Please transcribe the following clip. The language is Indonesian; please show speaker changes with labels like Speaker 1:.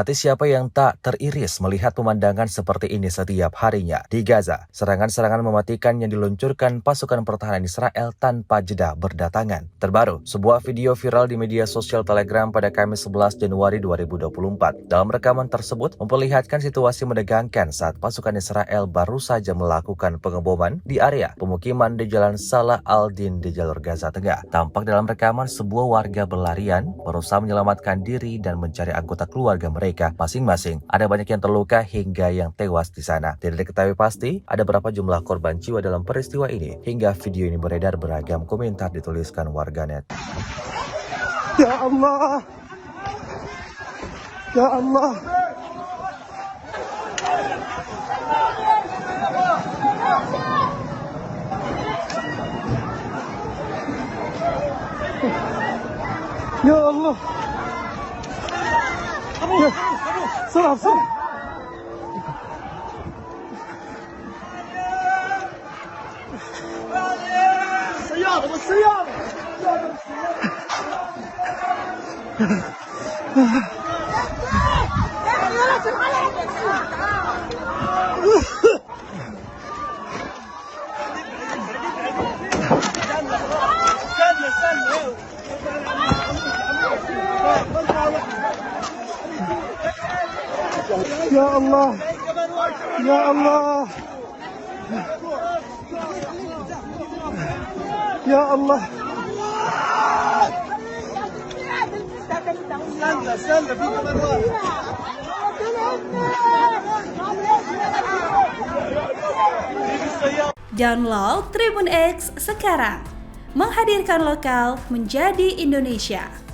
Speaker 1: Hati siapa yang tak teriris melihat pemandangan seperti ini setiap harinya di Gaza. Serangan-serangan mematikan yang diluncurkan pasukan pertahanan Israel tanpa jeda berdatangan. Terbaru, sebuah video viral di media sosial Telegram pada Kamis 11 Januari 2024. Dalam rekaman tersebut memperlihatkan situasi menegangkan saat pasukan Israel baru saja melakukan pengeboman di area pemukiman di Jalan Salah al-Din di jalur Gaza Tengah. Tampak dalam rekaman sebuah warga berlarian berusaha menyelamatkan diri dan mencari anggota keluarga mereka masing-masing. Ada banyak yang terluka hingga yang tewas di sana. Tidak diketahui pasti ada berapa jumlah korban jiwa dalam peristiwa ini. Hingga video ini beredar, beragam komentar dituliskan warganet.
Speaker 2: Ya Allah, ya Allah. Ya Allah. Ya. Salam. Sayang. Ya Allah, ya Allah, ya Allah.
Speaker 3: Download Tribun X sekarang, menghadirkan lokal menjadi Indonesia.